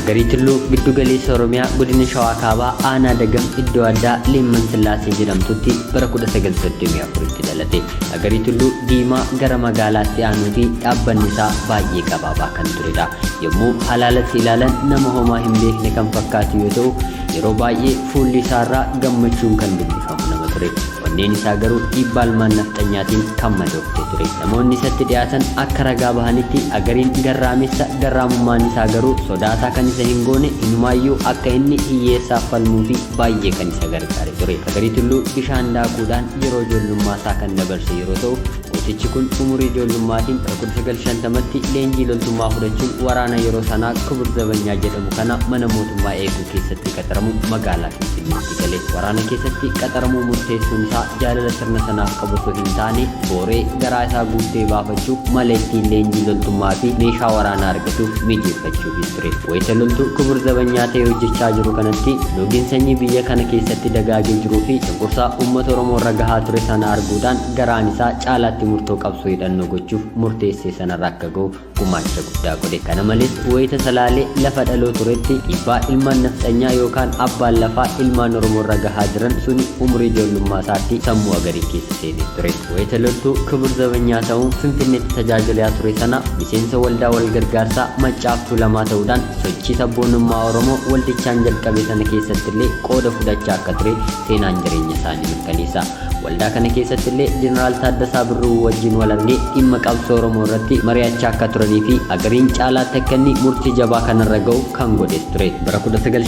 Agarii Tulluu giddu galeessa Oromiyaa godina Shawaa Kaabaa aanaa Dagam iddoo addaa Leemman Sillaasee jedhamtutti bara 1934tti dhalate. Agarii Tulluu diimaa gara magaalaatti aanuu fi dhaabbanni isaa baay'ee qabaabaa kan turedha. Yommuu halaalatti ilaalan nama homaa hin beekne kan fakkaatu yoo ta'u, yeroo baay'ee fuulli isaarraa gammachuun kan dubbifamu nama ture. Wanneen isaa garuu dhiibbaa ilmaan nafxanyaatiin kan madoofte ture. Namoonni isatti dhiyaatan akka ragaa bahanitti Agariin garraamessa, garraamummaan isaa garuu sodaataa kan isa hin goone, inumaayyuu akka inni hiyyeessaaf falmuu fi baay'ee kan isa gargaare ture. Agarii Tulluu bishaan daakuudhaan yeroo ijoollummaa isaa kan dabarse yeroo ta'u, gootichi kun umurii ijoollummaatiin 1950tti leenjii loltummaa fudhachuun waraana yeroo sanaa Kubur Zabanyaa jedhamu kana mana mootummaa eeguu keessatti qaxaramu magaalaa Finfinneetti gale. Waraana keessatti qaxaramuu murteessuun isaa jaalala sirna sanaaf qabu osoo hin taane booree garaa isaa guuttee baafachuuf mala ittiin leenjii loltummaa fi meeshaa waraanaa argatuuf mijeeffachuufis ture. Wayita loltuu Kubur Zabanyaa ta'ee hojjechaa jiru kanatti loogiin sanyii biyya kana keessatti dagaagee jiruu fi cunqursaa uummata Oromoo irra gahaa ture sana arguudhaan garaan isaa caalaatti murtoo qabsoo hidhannoo gochuuf murteessee sanarra akka ga'u gumaacha guddaa godhe. Kana malees wayita Salaalee lafa dhaloo turetti dhiibbaa ilmaan nafxanyaa yookaan abbaan lafaa ilmaan Oromoo irra gahaa jiran suni umurii ijoollummaa isaatti sammuu Agarii keessa seenee ture. Wayita loltuu Kubur Zabanyaa ta'uun Finfinneetti tajaajilaa ture sana miseensa waldaa wal gargaarsaa Maccaaf Tuulamaa ta'uudhaan sochii sabboonummaa Oromoo waldichaan jalqabe sana keessatti illee qooda fudhachaa akka ture seenaan jireenya isaanii mirkaneessa. Waldaa kana keessatti illee Jeneraal Taaddasaa Birruu wajjin wal argee dhimma qabsoo Oromoo irratti mari'achaa akka turanii fi Agariin caalaatti akka inni murtii jabaa kanarra ga'u kan godhes ture. Bara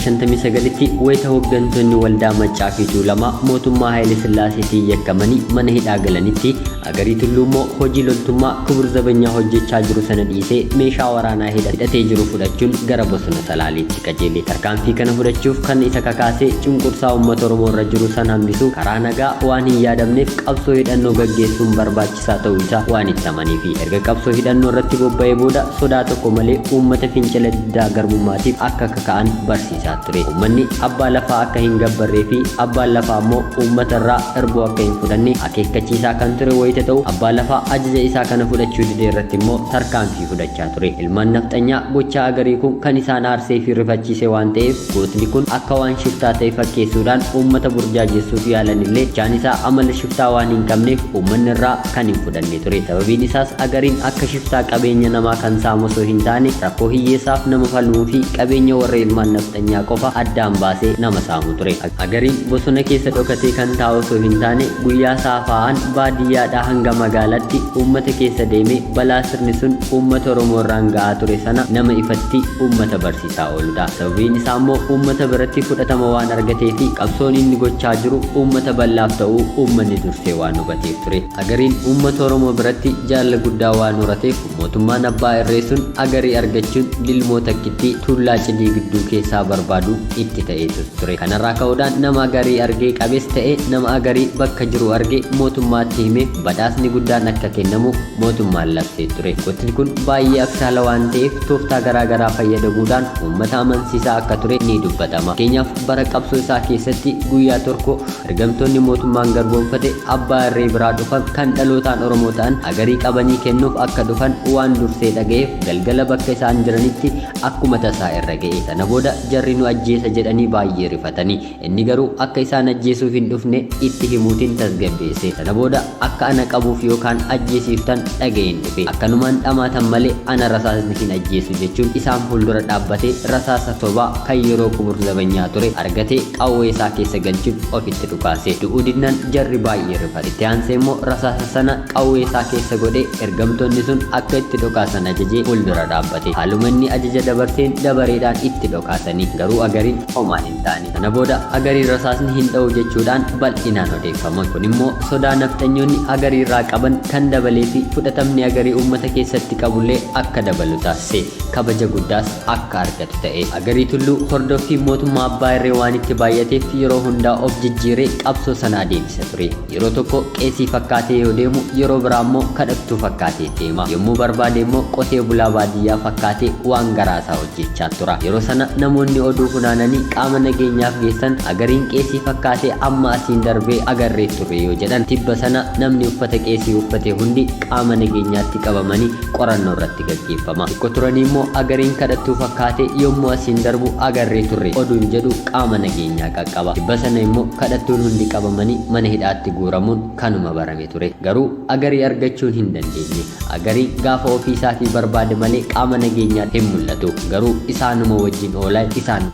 1959tti wayita hooggantoonni waldaa Maccaa fi Tuulamaa mootummaa Haayile Sillaaseetiin yakkamanii mana hidhaa galanitti Agarii Tulluu immoo hojii loltummaa Kubur Zabanyaa hojjechaa jiru sana dhiisee meeshaa waraanaa hidhatee jiru fudhachuun gara bosona Salaaleetti qajeele. Tarkaanfii kana fudhachuuf kan isa kakaasee cunqursaa uummata Oromoo irra jiru sana hambisuu karaa nagaa waan hin yaadamneef qabsoo hidhannoo gaggeessuun barbaachisaa ta'uu isaa waan itti amanii fi erga qabsoo hidhannoo irratti bobba'ee booda sodaa tokko malee uummata fincila diddaa garbummaatiif akka kaka'an barsiisaa ture. Uummanni abbaa lafaa akka hin gabbarree fi abbaan lafaa immoo uummata irraa erboo akka hin fudhanne akeekkachiisaa kan ture wayita ta'u, abbaa lafaa ajaja isaa kana fudhachuu didee irratti immoo tarkaanfii fudhachaa ture. Ilmaan nafxanyaa gochaa Agarii kun kan isaan aarsee fi rifachiise waan ta'eef gootni kun akka waan shiftaa ta'e fakkeessuudhaan uummata burjaajessuuf yaalan illee jaan isaa amala shiftaa waan hin qabneef uummanni irraa kan hin fudhanne ture. Sababiin isaas Agariin akka shiftaa qabeenya namaa kan saamu osoo hin taane rakkoo hiyyeessaaf nama falmuu fi qabeenya warra ilmaan nafxanyaa qofa addaan baasee nama saamu ture. Agariin bosona keessa dhokatee kan taa'u osoo hin taane guyyaa saafa'aan baadiyyaadhaa hanga magaalaatti uummata keessa deemee balaa sirni sun uummata Oromoo irraan ga'aa ture sana nama ifatti uummata barsiisaa ooludha. Sababiin isaa immoo uummata biratti fudhatama waan argatee fi qabsoon inni gochaa jiru uummata bal'aaf ta'uu uummanni dursee waan hubateef ture. Agariin uummata Oromoo biratti jaalala guddaa waan horateef mootummaan abbaa irree sun Agarii argachuun dilmoo takkittii tuullaa cidii gidduu keessaa barbaadu itti ta'ee ture. Kanarraa ka'uudhaan nama Agarii argee qabees ta'ee nama Agarii bakka jiru argee mootummaatti himee badhaasni guddaan akka kennamu mootummaan labsee ture. Gootni kun baay'ee aksaala waan ta'eef tooftaa garaagaraa fayyadamuudhaan uummata amansiisaa akka ture ni dubbatama. Fakkeenyaaf bara qabsoo isaa keessatti guyyaa tokko ergamtoonni mootummaan garboomfate abbaa irree biraa dhufan kan dhalootaan Oromoo ta'an Agarii qabanii kennuuf akka dhufan waan dursee dhaga'eef galgala bakka isaan jiranitti akkuma tasaa irra ga'e. Sana booda jarri nu ajjeesa jedhanii baay'ee rifatanii, inni garuu akka isaan ajjeesuuf hin dhufne itti himuutiin tasgabbeesse. Sana booda akka ana qabuuf yookaan ajjeesiiftan dhaga'een dhufe. Akkanumaan dhamaatan malee ana rasaasni hin ajjeesu jechuun isaan fuuldura dhaabbatee rasaasa sobaa kan yeroo Kubur Zabanyaa ture argatee qawwee isaa keessa galchuun ofitti dhukaase. Du'uu dinnaan jarri baay'ee rifate. Itti aansee immoo rasaasa sana qawwee isaa keessa godhee ergamtoonni sun akka itti dhokaasan ajajee fuuldura dhaabbate. Haaluma inni ajaja dabarseen dabareedhaan itti dhokaasanii garuu Agariin homaan hin taane. Sana booda Agariin rasaasni hin dha'u jechuudhaan bal'inaan odeeffama. Kun immoo sodaa nafxanyoonni Agarii irraa qaban kan dabalee fi fudhatamni Agarii uummata keessatti qabullee akka dabalu taasise. Kabaja guddaas akka argatu ta'e. Agarii Tulluu hordoffii mootummaa abbaa irree waan itti baay'ateef yeroo hundaa of jijjiiree qabsoo sana adeemsa ture. Yeroo tokko qeesii fakkaatee yoo deemu yeroo biraa immoo kadhattuu fakkaatee deema. Yommuu barbaade immoo qotee bulaa baadiyyaa fakkaatee waan garaasaa hojjechaa tura. Yeroo sana namoonni oduu funaananii qaama nageenyaaf geessan agariin qeesii fakkaatee amma asiin darbee agarree ture yoo jedhan tibba sana namni uffata qeesii uffate hundi qaama nageenyaatti qabamanii qorannoo irratti gaggeeffama. Tokko turanii immoo agariin kadhattuu fakkaatee yommuu asiin darbu agarree turre oduun jedhu qaama nageenyaa qaqqaba. Tibba sana immoo kadhattuun hundi qabamanii mana hidhaatti guuramuun kanuma barame ture. Garuu agarii argachuun hin dandeenye. Agarii gaafa ofii isaatii barbaade malee qaama nageenyaa hin mul'atu. Garuu isaanuma wajjin oolaa isaan